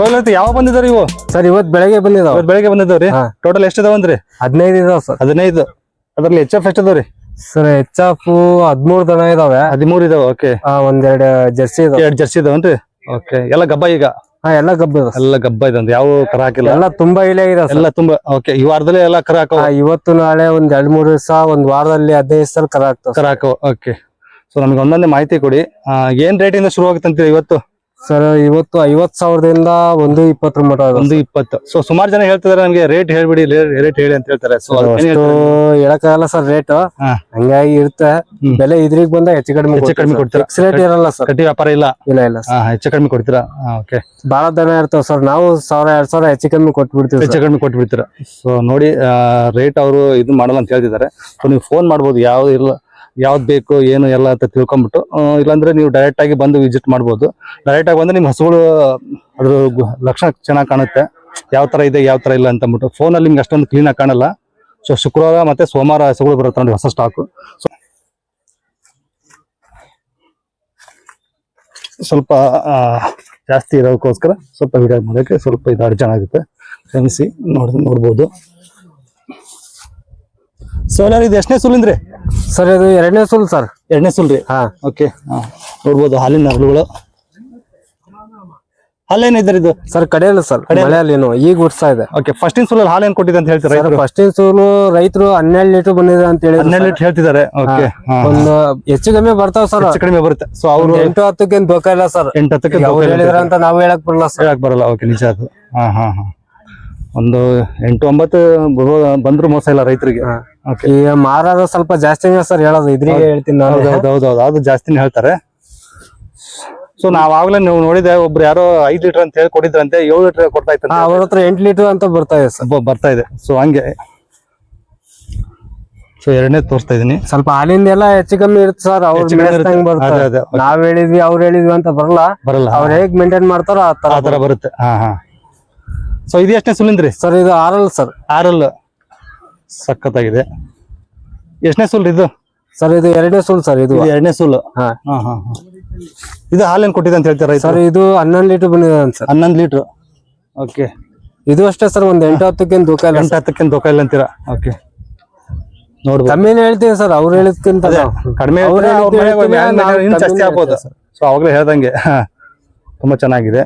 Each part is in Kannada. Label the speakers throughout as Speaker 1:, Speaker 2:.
Speaker 1: ಸೋಲತಿ ಯಾವ ಬಂದಿದಾರೆ ಇವು
Speaker 2: ಸರ್ ಇವತ್ ಬೆಳಗ್ಗೆ ಬಂದಿದಾವ.
Speaker 1: ಬೆಳಗ್ಗೆ ಬಂದಿದಾವ್ರಿ. ಟೋಟಲ್ ಎಷ್ಟು ಇದಾವಂದ್ರಿ?
Speaker 2: 15 ಇದಾವ ಸರ್.
Speaker 1: 15. ಅದ್ರಲ್ಲಿ HF ಎಷ್ಟು ಇದಾವ್ರಿ?
Speaker 2: ಸರ್ HF 13 ದನ ಇದಾವೆ.
Speaker 1: 13 ಇದಾವ. ಓಕೆ.
Speaker 2: ಒಂದೆರಡು ಜರ್ಸಿ ಇದಾವ.
Speaker 1: 2 ಜರ್ಸಿ ಇದಾವನ್ರಿ. ಓಕೆ. ಎಲ್ಲ ಗಬ್ಬ ಈಗ?
Speaker 2: ಎಲ್ಲ ಗಬ್ಬ ಇದಾವ.
Speaker 1: ಎಲ್ಲ ಗಬ್ಬ ಇದಂತ ಯಾವ ಕರ ಹಾಕಿಲ್ಲ.
Speaker 2: ಎಲ್ಲ ತುಂಬಾ ಇಲೆ ಇದೆ ಎಲ್ಲ
Speaker 1: ತುಂಬಾ. ಓಕೆ. ಈ ವಾರದಲ್ಲಿ ಎಲ್ಲ ಕರ ಹಾಕೋ?
Speaker 2: ಇವತ್ತು ನಾಳೆ ಒಂದ್ 2-3 ದಿವಸ, ಒಂದ್ ವಾರದಲ್ಲಿ 15 ದಿವಸ ಕರ ಹಾಕ್ತಾವ.
Speaker 1: ಕರ ಹಾಕೋ. ಓಕೆ. ಸೊ ನಮ್ಗೆ ಒಂದೊಂದೇ ಮಾಹಿತಿ ಕೊಡಿ. ಏನ್ ರೇಟ್ ಇಂದ ಶುರು ಆಗುತ್ತೆ ಅಂತೀರಿ ಇವತ್ತು?
Speaker 2: ಸರ್ ಇವತ್ತು 50,000ದಿಂದ 120 ಮಟ.
Speaker 1: 120. ಸೊ ಸುಮಾರು ಜನ ಹೇಳ್ತಿದಾರೆ ನಮ್ಗೆ ರೇಟ್ ಹೇಳ್ಬಿಡಿ, ರೇಟ್ ಹೇಳಿ ಅಂತ ಹೇಳ್ತಾರೆ. ಸೊ
Speaker 2: ಹೇಳಕ್ಕಾಗಲ್ಲ ಸರ್ ರೇಟ್, ಹಂಗಾಗಿ ಇರುತ್ತೆ. ಬೆಲೆ ಇದ್ರಿಗೆ ಬಂದ ಹೆಚ್ಚು ಕಡಿಮೆ
Speaker 1: ಕೊಡ್ತೀರಾ?
Speaker 2: ರೇಟ್ ಇರಲ್ಲ ಸರ್.
Speaker 1: ಕಟ್ಟಿ ವ್ಯಾಪಾರ ಇಲ್ಲ?
Speaker 2: ಇಲ್ಲ ಸರ್.
Speaker 1: ಹೆಚ್ಚು ಕಡಿಮೆ ಕೊಡ್ತೀರಾ? ಓಕೆ.
Speaker 2: ಬಹಳ ದನ ಇರ್ತಾವ ಸರ್, ನಾವು 1,000-2,000 ಹೆಚ್ಚು ಕಡಿಮೆ ಕೊಟ್ಬಿಡ್ತೀವಿ.
Speaker 1: ಹೆಚ್ಚು ಕಡಿಮೆ ಕೊಟ್ಬಿಡ್ತೀರಾ? ಸೊ ನೋಡಿ, ರೇಟ್ ಅವರು ಇದು ಮಾಡಲ್ಲ ಅಂತ ಹೇಳ್ತಿದ್ದಾರೆ. ಸೊ ನೀವು ಫೋನ್ ಮಾಡ್ಬೋದು, ಯಾವ್ದು ಬೇಕು ಏನು ಎಲ್ಲ ಅಂತ ತಿಳ್ಕೊಂಬಿಟ್ಟು. ಇಲ್ಲಾಂದ್ರೆ ನೀವು ಡೈರೆಕ್ಟ್ ಆಗಿ ಬಂದು ವಿಸಿಟ್ ಮಾಡ್ಬೋದು. ಡೈರೆಕ್ಟ್ ಆಗಿ ಬಂದ್ರೆ ನಿಮ್ ಹಸುಗಳು ಅದ್ರ ಲಕ್ಷಣ ಚೆನ್ನಾಗಿ ಕಾಣುತ್ತೆ, ಯಾವ ತರ ಇದೆ ಯಾವ ತರ ಇಲ್ಲ ಅಂತ ಅಂದ್ಬಿಟ್ಟು. ಫೋನಲ್ಲಿ ನಿಮ್ಗೆ ಅಷ್ಟೊಂದು ಕ್ಲೀನ್ ಆಗಿ ಕಾಣಲ್ಲ. ಸೊ ಶುಕ್ರವಾರ ಮತ್ತೆ ಸೋಮವಾರ ಹಸುಗಳು ಬರುತ್ತೆ ನೋಡಿ, ಹೊಸ ಸ್ಟಾಕು. ಸ್ವಲ್ಪ ಜಾಸ್ತಿ ಇರೋದಕ್ಕೋಸ್ಕರ ಸ್ವಲ್ಪ ವಿಡಿಯೋ ಮಾಡೋಕ್ಕೆ ಸ್ವಲ್ಪ ಇದು ಅರ್ಜೆಂಟ್ ಆಗುತ್ತೆ, ಕ್ಷಮಿಸಿ. ನೋಡ್ಬೋದು. ಸೋಲಾರ್ ಇದು ಎಷ್ಟನೇ ಸುಲಿಂದ್ರಿ
Speaker 2: ಸರ್? ಇದು 2ನೇ ಸುಲ್ ಸರ್.
Speaker 1: 2ನೇ ಸುಲ್ರಿ? ಓಕೆ. ನೋಡ್ಬೋದು ಹಾಲಿನ ಹರಳುಗಳು. ಹಾಲೇನಿದ್ದಾರೆ ಇದು
Speaker 2: ಸರ್? ಕಡೆಯಲ್ಲ ಸರ್, ಮಳೆಯಲ್ಲೇನು ಈಗ ಉಡ್ಸ್ತಾ ಇದೆ.
Speaker 1: ಓಕೆ. ಫಸ್ಟಿನ ಸೂಲಲ್ಲಿ ಹಾಲು ಏನ್ ಕೊಟ್ಟಿದೆ ಅಂತ ಹೇಳ್ತಾರೆ?
Speaker 2: ಫಸ್ಟಿನ ಸೂಲು ರೈತರು 12 ಲೀಟರ್ ಬಂದಿದೆ ಅಂತ ಹೇಳಿ
Speaker 1: 12 ಲೀಟರ್ ಹೇಳ್ತಿದ್ದಾರೆ. ಓಕೆ.
Speaker 2: ಒಂದು ಹೆಚ್ಚು ಕಮ್ಮಿ ಬರ್ತಾವ ಸರ್,
Speaker 1: ಹೆಚ್ಚು ಕಡಿಮೆ ಬರುತ್ತೆ. ಸೊ ಅವ್ರು
Speaker 2: 8-10 ದೋಖ ಇಲ್ಲ ಸರ್.
Speaker 1: 8-10
Speaker 2: ಹೇಳಿದ್ರ ಅಂತ ನಾವು ಹೇಳಕ್ ಬರಲ್ಲ ಸರ್.
Speaker 1: ಹೇಳಕ್ ಬರಲ್ಲ. ಓಕೆ, ನಿಜ ಅದು. ಒಂದು 8-9 ಬಂದ್ರು ಮೋಸ ಇಲ್ಲ ರೈತರಿಗೆ.
Speaker 2: ಈಗ ಮಾರಾದ ಸ್ವಲ್ಪ ಜಾಸ್ತಿನೇ ಸರ್ ಹೇಳೋದು, ಇದ್ರಿಗೆ ಹೇಳ್ತೀನಿ ನಾನು.
Speaker 1: ಹೌದೌದು, ಅದು ಜಾಸ್ತಿನೇ ಹೇಳ್ತಾರೆ. ಸೊ ನಾವಾಗ್ಲೇ ನೀವು ನೋಡಿದೆ, ಒಬ್ರು ಯಾರೋ 5 ಲೀಟರ್ ಅಂತ ಹೇಳಿ ಕೊಟ್ಟಿದ್ರಂತೆ, 7 ಲೀಟರ್ ಕೊಡ್ತಾ ಇತ್ತು.
Speaker 2: ಅವ್ರ ಹತ್ರ 8 ಲೀಟರ್ ಅಂತ ಬರ್ತಾ ಇದೆ ಸರ್.
Speaker 1: ಬರ್ತಾ ಇದೆ. ಸೊ ಹಂಗೆ. ಸೊ 2ನೇ ತೋರಿಸ್ತಾ ಇದೀನಿ.
Speaker 2: ಸ್ವಲ್ಪ ಹಾಲಿಂದ ಎಲ್ಲ ಹೆಚ್ಚು ಕಮ್ಮಿ ಇರುತ್ತೆ ಸರ್. ನಾವ್ ಹೇಳಿದ್ವಿ ಅವ್ರು ಹೇಳಿದ್ವಿ ಅಂತ ಬರಲ್ಲ. ಅವ್ರು ಹೇಗ್ ಮೇಂಟೈನ್ ಮಾಡ್ತಾರೋ ಆ ತರ
Speaker 1: ಬರುತ್ತೆ. ಸೊ ಇದು ಎಷ್ಟನೇ ಸುಲಿಂದ್ರಿ
Speaker 2: ಸರ್? ಇದು 6 ಸರ್.
Speaker 1: 6 ಸಖತ್ತಾಗಿದೆ. ಎಷ್ಟನೇ ಸುಲ್ ಇದು
Speaker 2: ಸರ್? ಇದು 2ನೇ ಸುಲ್ ಸರ್. ಇದು
Speaker 1: 2ನೇ ಸುಲ್. ಇದು ಹಾಲೇನ್ ಕೊಟ್ಟಿದೆ ಅಂತ ಹೇಳ್ತಾರೆ
Speaker 2: ಸರ್? ಇದು 11 ಲೀಟರ್ ಬಂದಿದೆ ಸರ್.
Speaker 1: 11 ಲೀಟರ್. ಓಕೆ.
Speaker 2: ಇದು ಅಷ್ಟೇ ಸರ್, ಒಂದ್ 8-10 ದೂಖ ಇಲ್ಲ.
Speaker 1: 8-10 ದೂಖ ಇಲ್ಲ ಅಂತೀರಾ? ಓಕೆ. ನೋಡ್ಬೋದು.
Speaker 2: ಕಮ್ಮಿನೇ ಹೇಳ್ತೀವಿ ಸರ್, ಅವ್ರು ಹೇಳಿದ್ಕಿಂತ
Speaker 1: ಕಡಿಮೆ ಜಾಸ್ತಿ ಆಗ್ಬೋದು. ಸೊ ಅವಾಗಲೇ ಹೇಳ್ದಂಗೆ ತುಂಬಾ ಚೆನ್ನಾಗಿದೆ.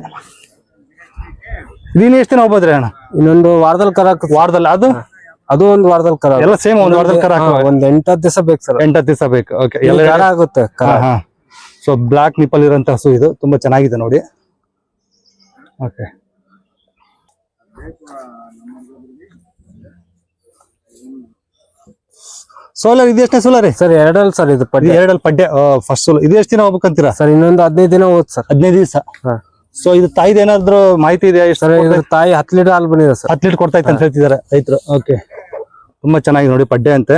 Speaker 1: ಇದೀನಿ ಎಷ್ಟು ದಿನ ಹೋಗ್ಬೋದ್ರಿ ಅಣ್ಣ?
Speaker 2: ಇನ್ನೊಂದು ವಾರದಲ್ಲಿ ಕರ.
Speaker 1: ವಾರದಲ್ಲಿ?
Speaker 2: ಅದು ಒಂದು ವಾರದಲ್ಲಿ ಕರ.
Speaker 1: ಎಲ್ಲ ಸೇಮ್ ಒಂದು ವಾರದಲ್ಲಿ ಕರ?
Speaker 2: ಒಂದ್ 8-10 ದಿವಸ ಬೇಕು ಸರ್.
Speaker 1: 8-10 ದಿವಸ ಬೇಕು. ಓಕೆ. ಎಲ್ಲ
Speaker 2: ಕರ ಆಗುತ್ತೆ.
Speaker 1: ಸೊ ಬ್ಲಾಕ್ ನಿಪ್ಪಲ್ ಇರೋಂತ ಹಸು ಇದು, ತುಂಬಾ ಚೆನ್ನಾಗಿದೆ ನೋಡಿ. ಓಕೆ. ಸೋಲಾರ್ ಇದು ಎಷ್ಟನೇ ಸೋಲಾರ್
Speaker 2: ಸರ್? 2 ಸರ್. ಇದು ಪಡ್ಡೆ.
Speaker 1: 2 ಪಡ್ಡೆ ಫಸ್ಟ್ ಸೋಲ್. ಇದು ಎಷ್ಟು ದಿನ ಹೋಗ್ಬೇಕಂತೀರಾ
Speaker 2: ಸರ್? ಇನ್ನೊಂದು 15 ದಿನ ಹೋದ್ ಸರ್.
Speaker 1: 15 ದಿವಸ. ಸೊ ಇದು ತಾಯಿದ ಏನಾದ್ರು ಮಾಹಿತಿ ಇದೆಯಾ?
Speaker 2: ಸರ್ ತಾಯಿ 10 ಲೀಟರ್ ಹಾಲು ಬಂದಿದೆ ಸರ್.
Speaker 1: 10 ಲೀಟರ್ ಕೊಡ್ತಾ ಇತ್ತು ಅಂತ ಹೇಳ್ತಿದ್ದಾರೆ ರೈತರು. ಓಕೆ. ತುಂಬಾ ಚೆನ್ನಾಗಿದೆ ನೋಡಿ, ಪಡ್ಡೆ ಅಂತೆ.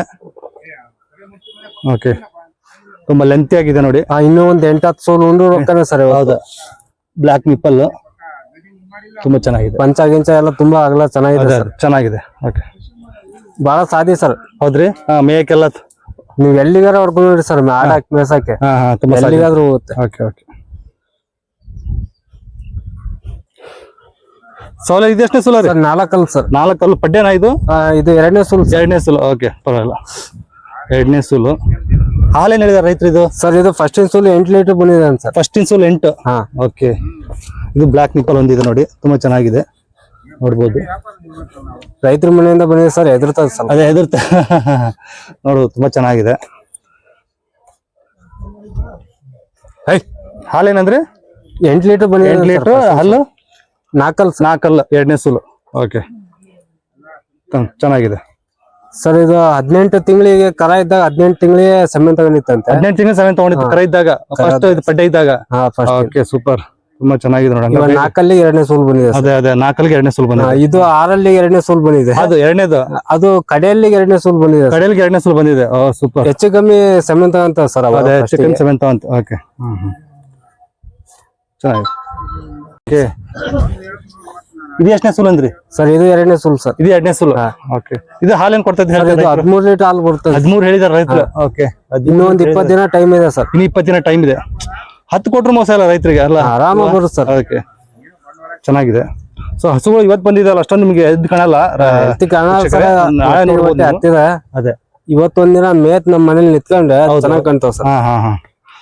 Speaker 1: ಓಕೆ. ತುಂಬಾ ಲೆಂತಿ ಆಗಿದೆ ನೋಡಿ.
Speaker 2: ಇನ್ನೂ ಒಂದ್ 8-10 ಸೋಲು ಉಂಡು ರೊಕ್ಕನೇ ಸರ್. ಹೌದಾ?
Speaker 1: ಬ್ಲಾಕ್ ನಿಪ್ಪಲ್ ತುಂಬಾ ಚೆನ್ನಾಗಿದೆ.
Speaker 2: ಪಂಚ ಎಲ್ಲ ತುಂಬಾ ಅಗಲ
Speaker 1: ಚೆನ್ನಾಗಿದೆ. ಓಕೆ.
Speaker 2: ಬಹಳ ಸಾಧಿ ಸರ್.
Speaker 1: ಹೌದ್ರಿ? ಮೇಯಕ್ಕೆಲ್ಲ
Speaker 2: ನೀವ್ ಎಲ್ಲಿಗಾರ ಹೊಡ್ಕೊಂಡ್ರಿ ಸರ್, ಆಡಕ್ ಮೇಸಕ್ಕೆ ಎಲ್ಲಿಗಾದ್ರೂ ಹೋಗುತ್ತೆ.
Speaker 1: ಓಕೆ. ಓಕೆ. ಸೋಲ ಇದು ಎಷ್ಟನೇ ಸೋಲ?
Speaker 2: 4 ಸರ್.
Speaker 1: 4 ಪಡ್ಡೆನಾ ಇದು?
Speaker 2: ಇದು 2ನೇ ಸುಲ್.
Speaker 1: 2ನೇ ಸುಲ್. ಓಕೆ, ಪರವಾಗಿಲ್ಲ. 2ನೇ ಸುಲು. ಹಾಲೇನ್ ಹೇಳಿದಾರೆ ರೈತರು ಇದು?
Speaker 2: ಸರ್ ಇದು ಫಸ್ಟಿನ ಸುಲ್ 8 ಲೀಟರ್ ಬಂದಿದೆ ಸರ್.
Speaker 1: ಫಸ್ಟಿನ ಸುಲ್ 8. ಓಕೆ. ಇದು ಬ್ಲಾಕ್ ನಿಪ್ಪಲ್ ಒಂದಿದೆ ನೋಡಿ, ತುಂಬಾ ಚೆನ್ನಾಗಿದೆ. ನೋಡ್ಬೋದು.
Speaker 2: ರೈತರ ಮನೆಯಿಂದ ಬಂದಿದೆ ಸರ್, ಹೆದರ್ತದ ಸರ್.
Speaker 1: ಅದೇ ಹೆದರ್ತ. ನೋಡು, ತುಂಬಾ ಚೆನ್ನಾಗಿದೆ. ಹಾಲೇನಂದ್ರೆ
Speaker 2: 8 ಲೀಟರ್ ಬಂದಿದೆ.
Speaker 1: 8 ಲೀಟರ್ ಹಲ್ಲು
Speaker 2: 4
Speaker 1: 2ನೇ ಸುಲು. ಓಕೆ. ಚೆನ್ನಾಗಿದೆ
Speaker 2: ಸರ್. ಇದು 18 ತಿಂಗಳಿಗೆ ಕರ ಇದ್ದಾಗ 18 ತಿಂಗಳಿಗೆ ಸೆಮೆನ್ ತಗೊಂಡಿತ್ತಂತೆ.
Speaker 1: 18 ತಿಂಗಳಿಗೆ ಸೆಮೆನ್ ತಗೊಂಡಿತ್ತು ಕರ ಇದ್ದಾಗ, ಫಸ್ಟ್ ಇದು ಪಡ್ಡೆ ಇದ್ದಾಗ. Okay, super. ತುಂಬಾ ಚೆನ್ನಾಗಿದೆ ನೋಡಿ.
Speaker 2: 4 2ನೇ ಸೂಲ್ ಬಂದಿದೆ.
Speaker 1: ಅದೇ 4 2ನೇ ಸೂಲ್ ಬಂದಿದೆ.
Speaker 2: ಇದು 6 2ನೇ ಸೂಲ್ ಬಂದಿದೆ.
Speaker 1: ಅದು 2ನೇದು.
Speaker 2: ಅದು ಕಡೆಯಲ್ಲಿ 2ನೇ ಸೂಲ್ ಬಂದಿದೆ.
Speaker 1: ಕಡೆಯಲ್ಲಿ 2ನೇ ಸೂಲ್ ಬಂದಿದೆ. ಸೂಪರ್.
Speaker 2: ಹೆಚ್ಚು ಕಮ್ಮಿ ಸೆಮೆನ್ ತಗೊಂತ ಸರ್.
Speaker 1: ಅದೇ ಹೆಚ್ಚು ಕಮ್ಮಿ ಸೆಮೆನ್ ತಗೊಂತ. ಓಕೆ. ಚೆನ್ನಾಗಿದೆ. ಓಕೆ. ಇದು ಎಷ್ಟನೇ ಸುಲ್ ಅಂದ್ರಿ
Speaker 2: ಸರ್? ಇದು 2ನೇ ಸುಲ್ ಸರ್.
Speaker 1: ಇದು 2ನೇ ಸುಲ್. ಓಕೆ. ಇದು ಹಾಲೇನ್ ಕೊಡ್ತಾ ಇದ್ದೀರಾ?
Speaker 2: 13 ಲೀಟರ್ ಹಾಲು ಬರ್ತದೆ.
Speaker 1: 13 ಹೇಳಿದಾರೆ ರೈತರು. ಓಕೆ.
Speaker 2: ಇನ್ನೂ ಒಂದು 20 ದಿನ ಟೈಮ್ ಇದೆ ಸರ್.
Speaker 1: ಇನ್ನು 20 ದಿನ ಟೈಮ್ ಇದೆ. 10 ಕೊಟ್ರು ಮೋಸ ಇಲ್ಲ ರೈತರಿಗೆ ಅಲ್ಲ?
Speaker 2: ಆರಾಮಾಗಿ ಬರುತ್ತೆ ಸರ್.
Speaker 1: ಓಕೆ. ಚೆನ್ನಾಗಿದೆ. ಸೊ ಹಸುಗಳು ಇವತ್ತು ಬಂದಿದೆಯಲ್ಲ ಅಷ್ಟೊಂದು ನಿಮಗೆ ಎದ್ದು ಕಾಣಲ್ಲ. ನಾಳೆ ನೋಡ್ಬೋದು ನೀವು.
Speaker 2: ಹತ್ತಿದ
Speaker 1: ಅದೇ
Speaker 2: ಇವತ್ತೊಂದಿನ ಮೇತ್ ನಮ್ ಮನೇಲಿ ನಿತ್ಕೊಂಡ್ರೆ ಚೆನ್ನಾಗ್ ಕಾಣ್ತಾವ ಸರ್.
Speaker 1: ಹಾ.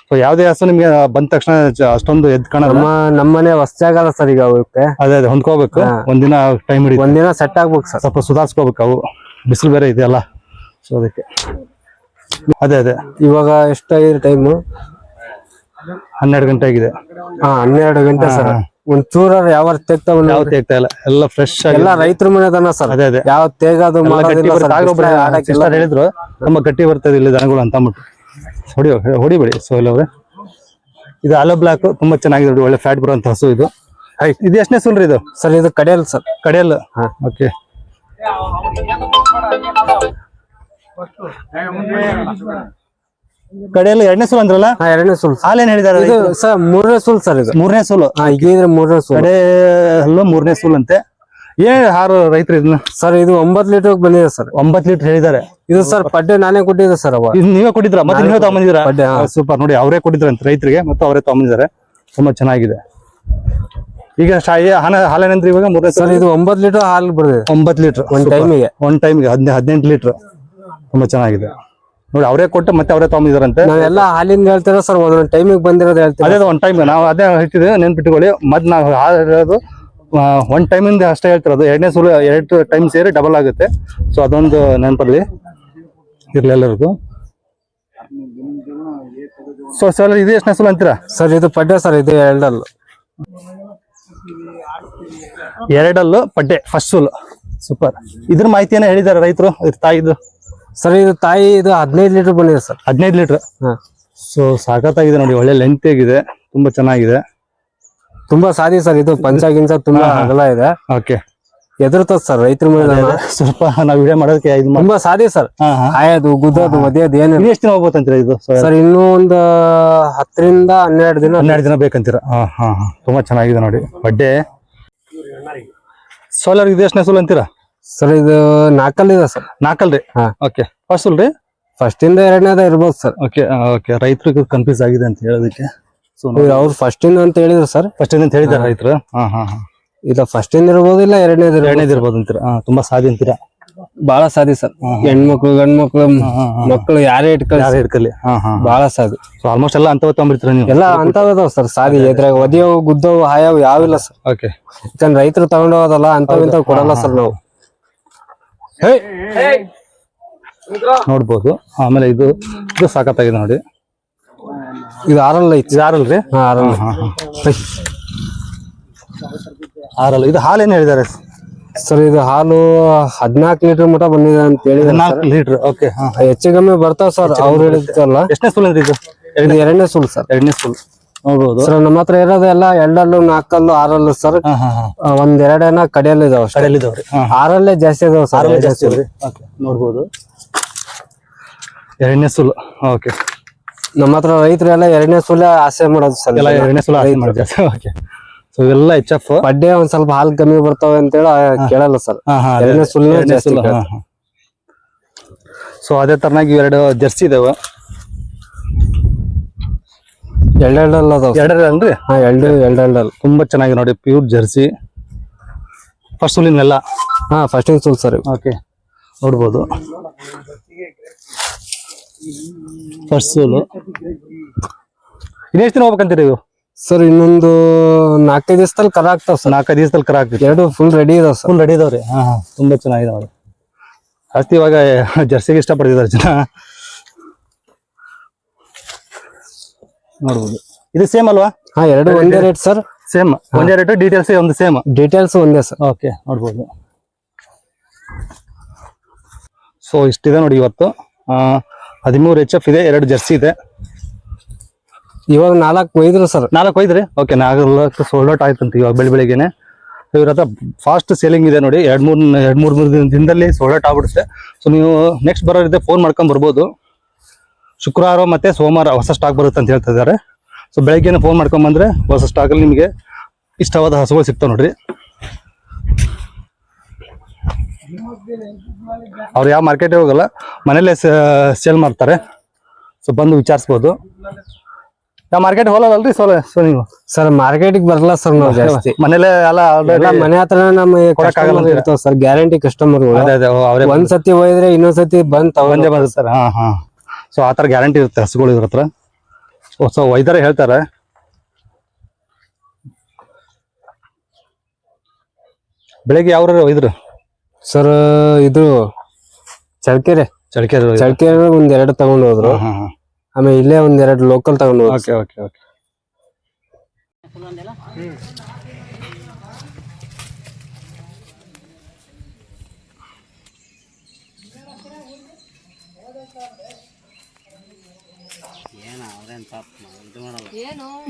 Speaker 1: ಸೊ ಯಾವ್ದೇ ಹಸು ನಿಮ್ಗೆ ಬಂದ ತಕ್ಷಣ ಅಷ್ಟೊಂದು ಎದ್ದು ಕಾಣಲ್ಲ.
Speaker 2: ನಮ್ಮನೆ ಹೊಸ್ತಾಗಲ್ಲ ಸರ್ ಈಗ ಅವಕ್ಕೆ.
Speaker 1: ಅದೇ ಹೊಂದ್ಕೋಬೇಕು. ಒಂದಿನ ಟೈಮ್ ಹಿಡಿಯುತ್ತೆ.
Speaker 2: ಒಂದಿನ ಸೆಟ್ ಆಗ್ಬೇಕು ಸರ್.
Speaker 1: ಸ್ವಲ್ಪ ಸುಧಾರಿಸ್ಕೋಬೇಕು. ಅವು ಬಿಸಿಲು ಬೇರೆ ಇದೆಯಲ್ಲ, ಸೊ ಅದಕ್ಕೆ. ಅದೇ
Speaker 2: ಇವಾಗ ಎಷ್ಟಾಗಿದೆ ಟೈಮು?
Speaker 1: 12 ಗಂಟೆ ಆಗಿದೆ.
Speaker 2: 12 ಗಂಟೆ ಸರ್. ಒಂದ್ ಚೂರ ಯಾವ ತೆಗ್ತಾ
Speaker 1: ಇಲ್ಲ, ಎಲ್ಲ ಫ್ರೆಶ್ ಆಗಿ
Speaker 2: ಎಲ್ಲ ರೈತರ ಮನೆ ದನ ಸರ್.
Speaker 1: ಅದೇ
Speaker 2: ಯಾವ ತೇಗದು
Speaker 1: ಹೇಳಿದ್ರು ತುಂಬಾ ಗಟ್ಟಿ ಬರ್ತದೆ ಇಲ್ಲಿ ದನಗಳು ಅಂತ ಅಂದ್ಬಿಟ್ಟು ಹೊಡಿಬೇಡಿ. ಸೊ ಇಲ್ಲ ಅವ್ರೆ, ಇದು ಆಲೋ ಬ್ಲಾಕ್ ತುಂಬಾ ಚೆನ್ನಾಗಿದೆ ನೋಡಿ, ಒಳ್ಳೆ ಫ್ಯಾಟ್ ಬರುವಂತ ಹಸು ಇದು. ಇದು ಎಷ್ಟನೇ ಸುಲ್ರಿ ಇದು?
Speaker 2: ಸರ್ ಇದು ಕಡೆಯಲ್ ಸರ್.
Speaker 1: ಕಡೆಯಲ್. ಓಕೆ. ಕಡೆಯಲ್ಲಿ 2ನೇ ಸುಲ್ ಅಂದ್ರಲ್ಲ?
Speaker 2: 2ನೇ ಸುಲ್.
Speaker 1: ಹಾಲೇನ್ ಹೇಳಿದಾರೆ?
Speaker 2: ಸರ್ 3ನೇ ಸುಲ್ ಸರ್. ಇದು
Speaker 1: 3ನೇ ಸುಲ್.
Speaker 2: ಈಗ 3ನೇ ಸುಲ್.
Speaker 1: ಕಡೆ ಅಲ್ಲೂ 3ನೇ ಸುಲ್ ಅಂತೆ. ಹಾರು ರೈತರು ಇದನ್ನ
Speaker 2: ಸರ್ ಇದು 9 ಲೀಟರ್ ಬಂದಿದೆ ಸರ್.
Speaker 1: 9 ಲೀಟರ್ ಹೇಳಿದ್ದಾರೆ.
Speaker 2: ಇದು ಸರ್ ಪಡ್ಡೆ ನಾನೇ ಕೊಟ್ಟಿದ್ದೆ ಸರ್. ಅವ
Speaker 1: ನೀವೇ ಕೊಟ್ಟಿದ್ರ? ಮತ್ತೆ ನೀವೇ ತಗೊಂಬಂದಿದ್ರ? ಸೂಪರ್ ನೋಡಿ, ಅವರೇ ಕೊಟ್ಟಿದ್ರಂತ ರೈತರಿಗೆ, ಮತ್ತು ಅವರೇ ತಗೊಂಬಂದಿದ್ದಾರೆ. ತುಂಬಾ ಚೆನ್ನಾಗಿದೆ. ಈಗ ಹಾಲೇನಂದ್ರೆ ಇವಾಗ 3ನೇ
Speaker 2: ಸರ್. ಇದು 9 ಲೀಟರ್ ಹಾಲು ಬರ್ತದೆ.
Speaker 1: 9 ಲೀಟರ್
Speaker 2: ಒಂದ್
Speaker 1: ಟೈಮಿಗೆ 18 ಲೀಟರ್. ತುಂಬಾ ಚೆನ್ನಾಗಿದೆ ನೋಡಿ, ಅವರೇ ಕೊಟ್ಟು ಮತ್ತೆ ಅವರೇ ತಗೊಂಡಿದಾರಂತೆ.
Speaker 2: ನಾವೆಲ್ಲ ಹಾಲಿಂದ ಹೇಳ್ತೀರ ಸರ್, ಒಂದೊಂದ್ ಟೈಮಿಗೆ ಬಂದಿರೋದು ಹೇಳ್ತೀವಿ.
Speaker 1: ಅದೇ ಒಂದ್ ಟೈಮ್ ನಾವು ಅದೇ ಹೇಳ್ತಿದ್ವಿ, ನೆನ್ಪಿಟ್ಟುಕೊಳ್ಳಿ. ಮೊದ್ಲು ನಾವು ಹಾಲು ಹೇಳೋದು ಒಂದ್ ಟೈಮಿಂದ ಅಷ್ಟೇ ಹೇಳ್ತಿರೋದು. 2ನೇ ಸುಲು 2 ಟೈಮ್ ಸೇರಿ ಡಬಲ್ ಆಗುತ್ತೆ. ಸೊ ಅದೊಂದು ನೆನಪಲ್ಲಿ ಇರ್ಲಿ ಎಲ್ಲರಿಗೂ. ಸೊ ಸರ್ ಇದು ಎಷ್ಟನೇ ಸುಲು ಅಂತೀರಾ?
Speaker 2: ಸರ್ ಇದು ಪಡ್ಡೆ ಸರ್. ಇದು
Speaker 1: 2 ಪಡ್ಡೆ ಫಸ್ಟ್ ಸುಲು. ಸೂಪರ್. ಇದ್ರ ಮಾಹಿತಿಯನ್ನ ಹೇಳಿದಾರೆ ರೈತರು ತಾಯಿದು?
Speaker 2: ಸರ್ ಇದು ತಾಯಿ ಇದು 15 ಲೀಟರ್ ಬಂದಿದೆ ಸರ್.
Speaker 1: 15 ಲೀಟರ್. ಸೊ ಸಾಕತ್ತಾಗಿದೆ ನೋಡಿ, ಒಳ್ಳೆ ಲೆಂತ್ ಆಗಿದೆ, ತುಂಬಾ ಚೆನ್ನಾಗಿದೆ. ತುಂಬಾ
Speaker 2: ಸಾದಿ ಸರ್. ಇದು ಪಂಚಾಗಿಂಚ ತುಂಬಾ ಅಗಲ ಇದೆ.
Speaker 1: ಓಕೆ.
Speaker 2: ಎದುರ್ತದ ಸರ್ ರೈತರ ಮೇಲೆ.
Speaker 1: ಸ್ವಲ್ಪ ನಾವು ವಿಡಿಯೋ ಮಾಡೋದಕ್ಕೆ
Speaker 2: ತುಂಬಾ ಸಾದಿ ಸರ್. ಆಯೋದು ಗುದ್ದೋದು ಒದೆಯೋದು ಏನು.
Speaker 1: ಎಷ್ಟು ದಿನ ಹೋಗ್ಬೋದಂತೀರಾ ಇದು?
Speaker 2: ಸರ್ ಇನ್ನೂ ಒಂದು 10 ರಿಂದ 12
Speaker 1: ದಿನ ಬೇಕಂತೀರಾ? ತುಂಬಾ ಚೆನ್ನಾಗಿದೆ ನೋಡಿ ಬಡ್ಡೆ. ಸೋಲಾರ್ ಇದು ಎಷ್ಟನೇ ಸುಲ್ ಅಂತೀರಾ?
Speaker 2: ಸರ್ ಇದು 4 ಇದೆ ಸರ್.
Speaker 1: 4 ರೀ? ಓಕೆ. ಫಸ್ಟ್ ಸುಲ್ ರೀ?
Speaker 2: ಫಸ್ಟ್ ಇಂದ 2ನೇದ ಇರ್ಬೋದು ಸರ್.
Speaker 1: ಓಕೆ. ರೈತರಿಗೆ ಕನ್ಫ್ಯೂಸ್ ಆಗಿದೆ ಅಂತ ಹೇಳೋದಕ್ಕೆ.
Speaker 2: ಅವ್ರು ಫಸ್ಟ್ ಇಂದ ಅಂತ ಹೇಳಿದ್ರು ಸರ್.
Speaker 1: ಫಸ್ಟ್ ಇಂದ ಅಂತ ಹೇಳಿದಾರೆ ರೈತರು?
Speaker 2: ಇಲ್ಲ ಫಸ್ಟ್ ಇಂದ ಇರ್ಬೋದು, ಇಲ್ಲ
Speaker 1: 2ನೇದು ಇರ್ಬೋದು ಅಂತೀರಾ? ತುಂಬಾ ಸಾದಿ ಅಂತೀರಾ?
Speaker 2: ಬಹಳ ಸಾದಿ ಸರ್. ಹೆಣ್ಮಕ್ಳು ಗಂಡ್ಮಕ್ಳು ಮಕ್ಕಳು ಯಾರೇ
Speaker 1: ಇಟ್ಕೊಳ್ಳಿ
Speaker 2: ಬಹಳ ಸಾದಿ.
Speaker 1: ಆಲ್ಮೋಸ್ಟ್ ಎಲ್ಲ ಅಂತವ ತಗೊಂಡ್ಬಿಡ್ತೀರ ನೀವು?
Speaker 2: ಎಲ್ಲ ಅಂತವದಾವ್ ಸರ್ ಸಾದಿ. ಇದ್ರಾಗ ಒದಿಯವು ಗುದ್ದವು ಹಾಯವು ಯಾವಿಲ್ಲ ಸರ್.
Speaker 1: ಓಕೆ.
Speaker 2: ಯಾಕಂದ್ರೆ ರೈತರು ತಗೊಂಡೋದಲ್ಲ ಅಂತವಿಂತ ಕೊಡಲ್ಲ ಸರ್ ನಾವು.
Speaker 1: ನೋಡ್ಬೋದು. ಆಮೇಲೆ ಇದು ಸಾಕತ್ತಾಗಿದೆ ನೋಡಿ.
Speaker 2: ಇದು ಆರಲ್ ಐತಿ.
Speaker 1: ಇದು ಆರಲ್ ರೀ? ಆರಲ್. ಇದು ಹಾಲು ಏನ್ ಹೇಳಿದಾರೆ
Speaker 2: ಸರ್? ಇದು ಹಾಲು 14 ಲೀಟರ್ ಮಟ ಬಂದಿದೆ ಅಂತ ಹೇಳಿ.
Speaker 1: 14 ಲೀಟರ್. ಓಕೆ.
Speaker 2: ಹೆಚ್ಚು ಕಮ್ಮಿ ಬರ್ತಾವ ಸರ್. ಅವ್ರು ಹೇಳಿದ್ರಲ್ಲ.
Speaker 1: ಎಷ್ಟನೇ ಸುಲ್ ಅಂದ್ರೆ ಇದು?
Speaker 2: 2ನೇ ಸುಲ್ ಸರ್.
Speaker 1: 2ನೇ ಸುಲ್. ನೋಡ್ಬೋದು
Speaker 2: ಸರ್. ನಮ್ಮ ಹತ್ರ ಇರೋದೆಲ್ಲ 2 4 6 ಸರ್. ಒಂದ್ 2 ಕಡೆಯಲ್ಲಿ ಇದಾವ.
Speaker 1: ಕಡೆಯಲ್ಲಿದ್ದಾವ್ರಿ?
Speaker 2: 6 ಜಾಸ್ತಿ ಇದಾವ ಸರ್.
Speaker 1: ನೋಡ್ಬೋದು. 2ನೇ ಸುಲ್. ಓಕೆ.
Speaker 2: ನಮ್ಮ ಹತ್ರ ರೈತರು ಎಲ್ಲ 2ನೇ ಸುಲ ಆಸೆ ಮಾಡೋದು ಸರ್.
Speaker 1: 2ನೇ ಸುಲ್ ಆಸೆ ಮಾಡೋದು. ಓಕೆ. ಸೊ ಇವೆಲ್ಲ HF
Speaker 2: ಪಡ್ಡೆ ಒಂದ್ ಸ್ವಲ್ಪ ಹಾಲು ಕಮ್ಮಿ ಬರ್ತಾವೆ ಅಂತ ಹೇಳಿ ಕೇಳಲ್ಲ ಸರ್. 2ನೇ ಸುಲ್.
Speaker 1: ಸೊ ಅದೇ ತರನಾಗಿ 2 ಜರ್ಸಿ ಇದಾವೆ.
Speaker 2: 2 ಅದಾವ.
Speaker 1: 2 ಅಲ್ರಿ?
Speaker 2: 2
Speaker 1: ತುಂಬಾ ಚೆನ್ನಾಗಿ ನೋಡಿ, ಪ್ಯೂರ್ ಜರ್ಸಿ. ಫಸ್ಟ್ ಸುಲಿನೆಲ್ಲ?
Speaker 2: ಫಸ್ಟ್ ಸುಲ್ ಸರ್.
Speaker 1: ಓಕೆ. ನೋಡ್ಬೋದು ಫಸ್ಟ್ ಸುಲು. ಇನ್ನೆಷ್ಟು ದಿನ ಹೋಗ್ಬೇಕಂತೀರಿ ಇವು?
Speaker 2: ಸರ್ ಇನ್ನೊಂದು 4-5 ದಿವಸದಲ್ಲಿ ಕರ ಆಗ್ತಾವ ಸರ್.
Speaker 1: 4-5 ದಿವಸದಲ್ಲಿ ಕರ ಆಗ್ತದೆ.
Speaker 2: 2 ಫುಲ್ ರೆಡಿ ಇದಾವ ಸರ್.
Speaker 1: ಫುಲ್ ರೆಡಿ ಇದಾವ್ರಿ? ತುಂಬಾ ಚೆನ್ನಾಗಿದೆ ನೋಡಿ. ಜಾಸ್ತಿ ಇವಾಗ ಜರ್ಸಿಗೆ ಇಷ್ಟಪಡ್ತಿದ್ದಾರೆ ಜನ. ನೋಡ್ಬೋದು. ಇದು ಸೇಮ್ ಅಲ್ವಾ?
Speaker 2: 2 ಒಂದೇ ರೇಟ್ ಸರ್.
Speaker 1: ಸೇಮ್ ಒಂದೇ ರೇಟ್. ಡೀಟೇಲ್ಸ್ ಒಂದು ಸೇಮ್?
Speaker 2: ಡೀಟೇಲ್ಸ್ ಒಂದೇ ಸರ್.
Speaker 1: ಓಕೆ. ನೋಡ್ಬೋದು. ಸೊ ಇಷ್ಟಿದೆ ನೋಡಿ ಇವತ್ತು. 13 HF ಇದೆ, 2 ಜರ್ಸಿ ಇದೆ.
Speaker 2: ಇವಾಗ 4 ಒಯ್ದ್ರು ಸರ್.
Speaker 1: 4 ಒಯ್ದ್ರಿ? ಓಕೆ. 4 ಸೋಲ್ಡ್ ಔಟ್ ಆಯ್ತಂತ ಇವಾಗ ಬೆಳಿಗ್ಗೆನೆ. ಇವ್ರ ಹತ್ರ ಫಾಸ್ಟ್ ಸೇಲಿಂಗ್ ಇದೆ ನೋಡಿ. 2-3 ದಿನದಲ್ಲಿ ಸೋಲ್ಡ್ ಔಟ್ ಆಗ್ಬಿಡುತ್ತೆ. ಸೊ ನೀವು ನೆಕ್ಸ್ಟ್ ಬರೋರಿದ್ದೆ ಫೋನ್ ಮಾಡ್ಕೊಂಡ್ ಬರ್ಬೋದು. ಶುಕ್ರವಾರ ಮತ್ತೆ ಸೋಮವಾರ ಹೊಸ ಸ್ಟಾಕ್ ಬರುತ್ತೆ ಅಂತ ಹೇಳ್ತಾ ಇದ್ದಾರೆ. ಸೊ ಬೆಳಗ್ಗೆನೆ ಫೋನ್ ಮಾಡ್ಕೊಂಡ್ ಬಂದ್ರೆ ಹೊಸ ಸ್ಟಾಕಲ್ಲಿ ನಿಮಗೆ ಇಷ್ಟವಾದ ಹಸುಗಳು ಸಿಗ್ತಾವ ನೋಡ್ರಿ. ಅವ್ರು ಯಾವ ಮಾರ್ಕೆಟ್ ಹೋಗಲ್ಲ, ಮನೇಲೆ ಸೇಲ್ ಮಾಡ್ತಾರೆ. ಸೊ ಬಂದು ವಿಚಾರಿಸ್ಬೋದು. ಯಾವ ಮಾರ್ಕೆಟ್ ಹೋಗಲ್ಲಲ್ರಿ ಸೊ ನೀವು
Speaker 2: ಸರ್ ಮಾರ್ಕೆಟಿಗೆ ಬರಲ್ಲ ಸರ್ ನಾವು ಜಾಸ್ತಿ
Speaker 1: ಮನೇಲೆ ಎಲ್ಲ
Speaker 2: ಎಲ್ಲ ಮನೆ ಹತ್ರ ನಮ್ಮ
Speaker 1: ಕೊಡಕ್ಕಾಗಲ್ಲ
Speaker 2: ಕಸ್ಟಮರ್ ಇರ್ತಾವ ಸರ್, ಗ್ಯಾರಂಟಿ ಕಸ್ಟಮರ್ಗಳು.
Speaker 1: ಅದೇ ಅದೇ ಅವರೇ
Speaker 2: ಒಂದ್ಸತಿ ಹೋಯ್ದ್ರೆ ಇನ್ನೊಂದ್ಸತಿ ಬಂದ್
Speaker 1: ಒಂದೇ ಬರ್ತಾರೆ. ಹಾ ಸೊ ಆ ಥರ ಗ್ಯಾರಂಟಿ ಇರುತ್ತೆ ಹಸುಗಳು ಇವ್ರ ಹತ್ರ. ಸೊ ವೈದ್ಯರೇ ಹೇಳ್ತಾರೆ. ಬೆಳಿಗ್ಗೆ ಯಾವ ಒಯ್ದ್ರು
Speaker 2: ಸರ್? ಇದು ಚಳ್ಕೆರೆ ಒಂದ್ 2 ತಗೊಂಡ್ ಹೋದ್ರು. ಆಮೇಲೆ ಇಲ್ಲೇ ಒಂದ್ 2 ಲೋಕಲ್ ತಗೊಂಡ್ ಹೋದ್ರು.
Speaker 1: Okay okay okay.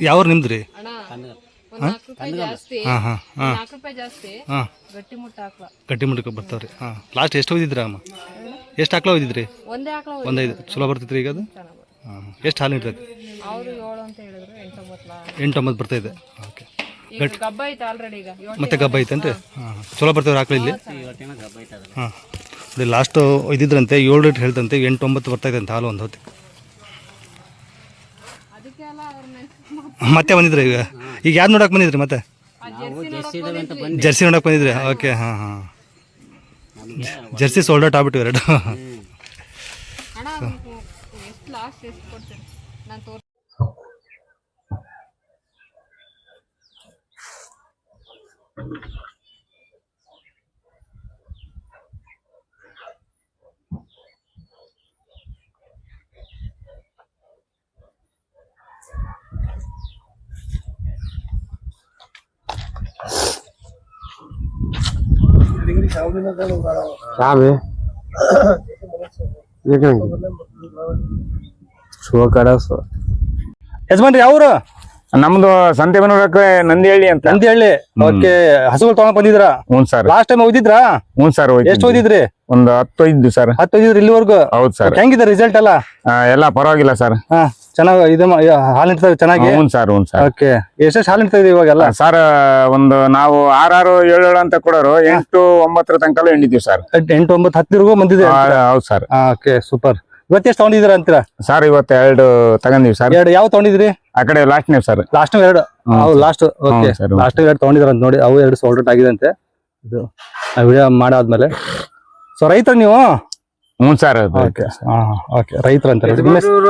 Speaker 1: ಯಾವ ನಿಮ್ದ್ರಿ? ಗಟ್ಟಿ ಮುಟ್ಟಕ್ಕೆ ಬರ್ತಾವ್ರಿ. ಹಾ ಲಾಸ್ಟ್ ಎಷ್ಟು ಒಯ್ದಿದ್ರಿ ಅಮ್ಮ? ಎಷ್ಟು ಆಕಳ ಒಯ್ದಿದ್ರಿ? ಒಂದೈದು ಚಲೋ ಬರ್ತೈತ್ರಿ ಈಗ ಅದು? ಎಷ್ಟು ಹಾಲು ನೀಡ್ತೈತಿ? 8-9 ಬರ್ತೈತೆ. ಓಕೆ. ಮತ್ತೆ ಗಬ್ಬ ಐತೇನ್ರಿ? ಚಲೋ ಬರ್ತಾವ್ರಿ ಆಕಳ ಇಲ್ಲಿ? ಹಾಂ ಅದೇ ಲಾಸ್ಟ್ ಒಯ್ದಿದ್ರಂತೆ 7 ಲೀಟ್ರ್ ಹೇಳ್ತಂತೆ, 8-9 ಬರ್ತೈತೆ ಅಂತ ಹಾಲು ಒಂದು ಹೊತ್ತಿಗೆ. ಮತ್ತೆ ಬಂದಿದ್ರಿ ಈಗ ಯಾರು ನೋಡಕ್ ಬಂದಿದ್ರಿ? ಮತ್ತೆ ಜರ್ಸಿ ನೋಡಕ್ ಬಂದಿದ್ರಿ? ಓಕೆ. ಹಾಂ ಹಾಂ ಜರ್ಸಿ ಸೋಲ್ಡ್ ಔಟ್ ಆಗ್ಬಿಟ್ಟು 2. ಯಜಮಾನ್ರಿ ಯಾವ್ರು?
Speaker 3: ನಮ್ದು ಸಂತೆಬೆನ್ನೂರಕ್ಕೆ ನಂದಿಹಳ್ಳಿ ಅಂತ.
Speaker 1: ನಂದಿಹಳ್ಳಿ. ಓಕೆ. ಹಸುಗಳು ತಗೊಂಡ್ ಬಂದಿದ್ರಾ?
Speaker 3: ಹ್ಞೂ ಸರ್.
Speaker 1: Last time ಓದಿದ್ರಾ?
Speaker 3: ಹ್ಞೂ ಸರ್.
Speaker 1: ಎಷ್ಟು ಓದಿದ್ರಿ?
Speaker 3: ಒಂದು 10 ಇದ್ದು ಸರ್.
Speaker 1: 10 ಓದಿದ್ರಿ ಇಲ್ಲಿವರೆಗೂ?
Speaker 3: ಹೌದು ಸರ್.
Speaker 1: ಹೆಂಗಿದೆ ರಿಸಲ್ಟ್ ಎಲ್ಲ?
Speaker 3: ಎಲ್ಲ ಪರವಾಗಿಲ್ಲ ಸರ್.
Speaker 1: ಹಾ ಚೆನ್ನಾಗಿ ಇದು ಹಾಲು ನಿಡ್ತದೆ ಚೆನ್ನಾಗಿ?
Speaker 3: ಹ್ಞೂ ಸರ್. ಹ್ಞೂ ಸರ್.
Speaker 1: ಓಕೆ. ಎಷ್ಟೆಷ್ಟು ಹಾಲು ನಿಡ್ತಾ ಇದೆ ಇವಾಗೆಲ್ಲ?
Speaker 3: ಸರ್ ಒಂದು ನಾವು 6, 7 ಅಂತ ಕೊಡೋರು 8, 9 ತನಕ ಹಿಂಡಿದ್ದೀವಿ ಸರ್.
Speaker 1: 8, 9, 10 ಬಂದಿದೆ?
Speaker 3: ಹೌದು ಸರ್.
Speaker 1: Okay super. ಇವತ್ತೆಷ್ಟು ತಗೊಂಡಿದ್ದೀರಾ ಅಂತೀರಾ?
Speaker 3: ಸರ್ ಇವತ್ತು 2 ತಗೊಂಡಿವಿ ಸರ್.
Speaker 1: 2 ಯಾವ ತಗೊಂಡಿದ್ರಿ?
Speaker 3: ಆ ಕಡೆ ಲಾಸ್ಟ್ ನೇವ್ sir.
Speaker 1: Last 2 last. Okay. Last 2 ತಗೊಂಡಿದ್ರ ಅಂತ ನೋಡಿ. ಅವು 2 ಸೋಲ್ಡ್ ಔಟ್ ಆಗಿದೆ ಅಂತೆ. ಇದು ವಿಡಿಯೋ ಮಾಡಾದ್ಮೇಲೆ. ಸೊ ರೈತರ ನೀವು?
Speaker 3: ಹ್ಞೂ ಸರ್.
Speaker 1: ಓಕೆ. ಓಕೆ ರೈತರ ಅಂತ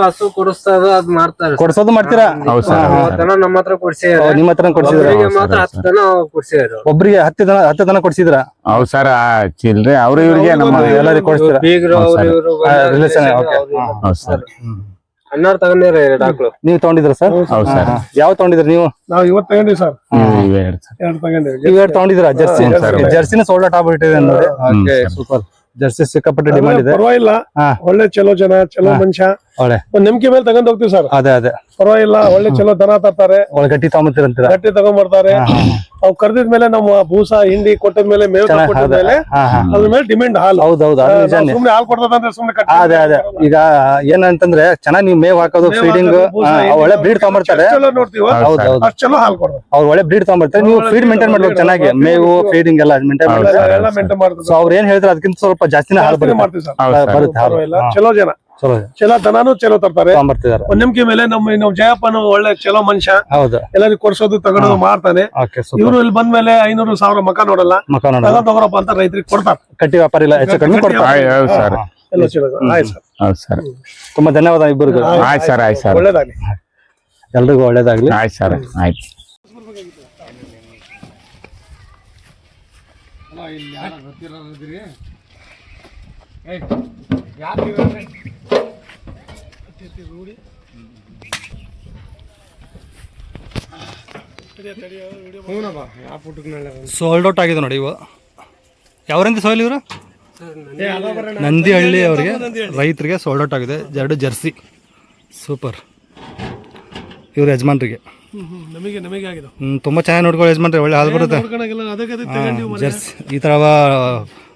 Speaker 2: ಹಸು ಕೊಡಿಸೋದು ಅದ್ ಮಾಡ್ತಾರೆ.
Speaker 1: ಕೊಡ್ಸೋದು ಮಾಡ್ತೀರಾ?
Speaker 3: ಹೌದು ಸರ್.
Speaker 2: ನಮ್ಮ ಹತ್ರ ಕೊಡ್ಸಿದ್ರು.
Speaker 1: ನಿಮ್ಮ ಹತ್ರ ಕೊಡ್ಸಿದ್ರ?
Speaker 2: ಮಾತ್ರ 10 ದನ ಕೊಡ್ಸಿದ್ರು.
Speaker 1: ಒಬ್ರಿಗೆ 10 ದನ ಕೊಡ್ಸಿದ್ರ?
Speaker 3: ಹೌದು ಸರ್. ಚಿಲ್ರಿ ಅವ್ರು ಇವ್ರಿಗೆ ನಮ್ಮ
Speaker 1: ಎಲ್ಲರಿಗೂ ಕೊಡ್ಸಿದ್ರ? ರಿಲೇಷನ್.
Speaker 3: ಹೌದು ಸರ್.
Speaker 2: ಅಣ್ಣಾರ್ ತಗೊಂಡಿರ 2 ಆಕಳು.
Speaker 1: ನೀವು ತಗೊಂಡಿದ್ರ ಸರ್?
Speaker 3: ಹೌದು ಸರ್.
Speaker 1: ಯಾವ ತಗೊಂಡಿದ್ರಿ ನೀವು?
Speaker 4: ನಾವು ಇವತ್ತು ತಗೊಂಡಿವಿ ಸರ್.
Speaker 3: 2
Speaker 4: ತಗೊಂಡಿವಿ.
Speaker 1: 2 ತಗೊಂಡಿದ್ರ? ಜರ್ಸಿ. ಜರ್ಸಿನ ಸೋಲ್ಡ್ ಔಟ್ ಆಗ್ಬಿಟ್ಟಿದೆ ನೋಡಿ. Okay super. ಜರ್ಸಿ ಸಿಕ್ಕಾಪಟ್ಟೆ ಡಿಮಾಂಡ್ ಇದೆ.
Speaker 4: ಪರವಾಗಿಲ್ಲ. ಒಳ್ಳೆ ಚಲೋ ಜನ, ಚಲೋ ಮನುಷ್ಯ,
Speaker 1: ಒಳ್ಳೆ
Speaker 4: ಒಂದ್ ನಂಬಿಕೆ ಮೇಲೆ ತಗೊಂಡ್ ಹೋಗ್ತೀವಿ ಸರ್.
Speaker 1: ಅದೇ ಅದೇ
Speaker 4: ಪರವಾಗಿಲ್ಲ. ಒಳ್ಳೆ ಚಲೋ ದನ ತರ್ತಾರೆ,
Speaker 1: ಒಳ್ಳೆ ಗಟ್ಟಿ ತಗೊಂಬತ್ತೀರಂತೀರ?
Speaker 4: ಗಟ್ಟಿ ತಗೊಂಡ್ಬರ್ತಾರೆ. ಅವ್ ಕರ್ದಿದ್ಮೇಲೆ ನಮ್ಮ ಭೂಸ ಹಿಂಡಿ ಕೊಟ್ಟದ್ಮೇಲೆ ಮೇವು ಕೊಟ್ಟದ್ಮೇಲೆ ಅದ್ರ ಮೇಲೆ ಡಿಮ್ಯಾಂಡ್ ಹಾಲು.
Speaker 1: ಹೌದೌದು
Speaker 4: ಸುಮ್ನೆ ಹಾಲು ಕೊಡ್ತದಂದ್ರೆ ಸುಮ್ನೆ
Speaker 1: ಅದೇ ಅದೇ. ಈಗ ಏನಂತಂದ್ರೆ ಚೆನ್ನಾಗಿ ನೀವು ಮೇವ್ ಹಾಕೋದು, ಫೀಡಿಂಗ್, ಒಳ್ಳೆ ಬ್ರೀಡ್ ತಗೊಂಡ್ಬರ್ತಾರೆ.
Speaker 4: ನೋಡ್ತೀವಿ
Speaker 1: ಹೌದೌದು.
Speaker 4: ಅಷ್ಟು ಚಲೋ ಹಾಲು ಕೊಡ್ತಾರೆ.
Speaker 1: ಅವ್ರು ಒಳ್ಳೆ ಬ್ರೀಡ್ ತಗೊಂಡ್ಬರ್ತಾರೆ. ನೀವು ಫೀಡ್ ಮೇಂಟೈನ್ ಮಾಡ್ಬೇಕು ಚೆನ್ನಾಗಿ. ಮೇವು ಫೀಡಿಂಗ್ ಎಲ್ಲ ಮೇಂಟೈನ್ ಮಾಡ್ತಾರೆ.
Speaker 4: ಎಲ್ಲ ಮೇಂಟೈನ್ ಮಾಡ್ತೀವಿ.
Speaker 1: ಸೊ ಅವ್ರು ಏನ್ ಹೇಳ್ತಾರೆ ಅದಕ್ಕಿಂತ ಸ್ವಲ್ಪ ಜಾಸ್ತಿನೇ ಹಾಲು
Speaker 4: ಮಾಡ್ತೀವಿ ಸರ್.
Speaker 1: ಬರುತ್ತೆ ಹಾಲು.
Speaker 4: ಚಲೋ ಜನ, ಚಲೋ ದನಾನು ಚಲೋ ತರ್ತಾರೆ.
Speaker 1: ತಗೊಂಡ್ಬರ್ತಿದಾರೆ.
Speaker 4: ಒಂದ್ ನಂಬಿಕೆ ಮೇಲೆ ನಮ್ಮ ಜಯಪ್ಪನು ಒಳ್ಳೆ ಚಲೋ ಮನುಷ್ಯ.
Speaker 1: ಹೌದು.
Speaker 4: ಎಲ್ಲರಿಗೂ ಕೊಡ್ಸೋದು ತಗೊಳೋದು ಮಾಡ್ತಾನೆ. ಇವ್ರು ಇಲ್ಲಿ ಬಂದ್ಮೇಲೆ 500,000 ಮಕ ನೋಡಲ್ಲ. ತಗೋರಪ್ಪ ಅಂತ ರೈತರಿಗೆ ಕೊಡ್ತಾರೆ.
Speaker 1: ಕಟ್ಟಿ ವ್ಯಾಪಾರ ಇಲ್ಲ, ಹೆಚ್ಚು ಕಡಿಮೆ ಕೊಡ್ತಾರೆ.
Speaker 4: ಎಲ್ಲ ಚಲೋ. ಆಯ್ತು ಸರ್.
Speaker 3: ಹೌದು ಸರ್.
Speaker 1: ತುಂಬಾ ಧನ್ಯವಾದ ಇಬ್ಬರಿಗೂ.
Speaker 3: ಆಯ್ತು ಸರ್. ಆಯ್ತು ಸರ್.
Speaker 4: ಒಳ್ಳೇದಾಗ್ಲಿ.
Speaker 1: ಎಲ್ರಿಗೂ ಒಳ್ಳೇದಾಗ್ಲಿ.
Speaker 3: ಆಯ್ತು ಸರ್. ಆಯ್ತು.
Speaker 1: ಸೋಲ್ಡ್ ಔಟ್ ಆಗಿದೆ ನೋಡಿ ಇವು. ಯಾವ್ರಿಂದ ಸೋಲ್ ಇವರು? ನಂದಿಹಳ್ಳಿ ಅವರಿಗೆ ರೈತರಿಗೆ ಸೋಲ್ಡ್ ಔಟ್ ಆಗಿದೆ. 2 ಜರ್ಸಿ. ಸೂಪರ್. ಇವ್ರ ಯಜಮಾನ್ರಿಗೆ ತುಂಬಾ ಚೆನ್ನಾಗಿ ನೋಡ್ಕೊಳ್ಳೋ ಯಜಮಾನ್ರಿ. ಒಳ್ಳೆ ಹಾಲು ಬರುತ್ತೆ. ಜರ್ಸಿ ಈ ತರ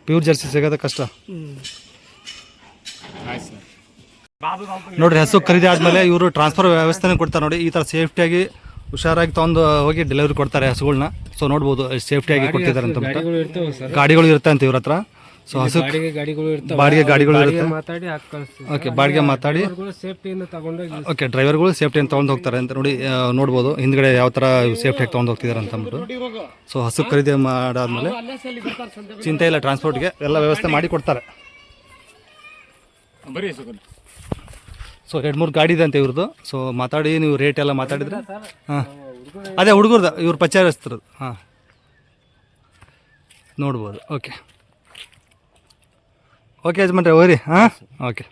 Speaker 1: ಪ್ಯೂರ್ ಜರ್ಸಿ ಸಿಗೋದ ಕಷ್ಟ. ನೋಡ್ರಿ ಹಸು ಖರೀದಿ ಆದ್ಮೇಲೆ ಇವರು ಟ್ರಾನ್ಸ್ಫರ್ ವ್ಯವಸ್ಥೆನ ಕೊಡ್ತಾರೆ ನೋಡಿ. ಈ ತರ ಸೇಫ್ಟಿಯಾಗಿ ಹುಷಾರಾಗಿ ತಗೊಂಡು ಹೋಗಿ ಡೆಲಿವರಿ ಕೊಡ್ತಾರೆ ಹಸುಗಳನ್ನ. ಸೊ ನೋಡ್ಬೋದು ಸೇಫ್ಟಿಯಾಗಿ ಕೊಟ್ಟಿದ್ದಾರೆ ಅಂತ. ಗಾಡಿಗಳು ಇರುತ್ತೆ ಅಂತ ಇವ್ರ ಹತ್ರ. ಸೊ ಹಸು
Speaker 2: ಬಾಡಿಗೆ ಗಾಡಿಗಳು ಇರ್ತಾವೆ.
Speaker 1: ಬಾಡಿಗೆ ಗಾಡಿಗಳು ಇರುತ್ತೆ.
Speaker 2: ಮಾತಾಡಿ ಹಾಕಿ ಕಳಿಸ್ತೀವಿ.
Speaker 1: ಓಕೆ, ಬಾಡಿಗೆ ಮಾತಾಡಿ
Speaker 2: ಸೇಫ್ಟಿಯಿಂದ ತಗೊಂಡೋಗಿ
Speaker 1: ಓಕೆ, ಡ್ರೈವರ್ಗಳು ಸೇಫ್ಟಿಯನ್ನು ತೊಗೊಂಡು ಹೋಗ್ತಾರೆ ಅಂತ ನೋಡಿ ನೋಡ್ಬೋದು ಹಿಂದ್ಗಡೆ ಯಾವ ಥರ ಸೇಫ್ಟಿಯಾಗಿ ತೊಗೊಂಡು ಹೋಗ್ತಿದ್ದಾರೆ ಅಂತ ಅಂದ್ಬಿಟ್ಟು. ಸೊ ಹಸು ಖರೀದಿ ಮಾಡಾದ್ಮೇಲೆ ಚಿಂತೆ ಇಲ್ಲ, ಟ್ರಾನ್ಸ್ಪೋರ್ಟ್ಗೆ ಎಲ್ಲ ವ್ಯವಸ್ಥೆ ಮಾಡಿ ಕೊಡ್ತಾರೆ. ಸೊ 2-3 ಗಾಡಿ ಇದೆ ಅಂತ ಇವ್ರದ್ದು. ಸೊ ಮಾತಾಡಿ ನೀವು ರೇಟ್ ಎಲ್ಲ ಮಾತಾಡಿದ್ರೆ ಹಾಂ, ಅದೇ ಹುಡುಗರ್ದು ಇವ್ರು ಪರಿಚಯಸ್ತಿರೋದು. ಹಾಂ, ನೋಡ್ಬೋದು. ಓಕೆ ಯಜಮಾನ್ರೆ ಹೋಗ್ರಿ. ಹಾಂ, ಓಕೆ.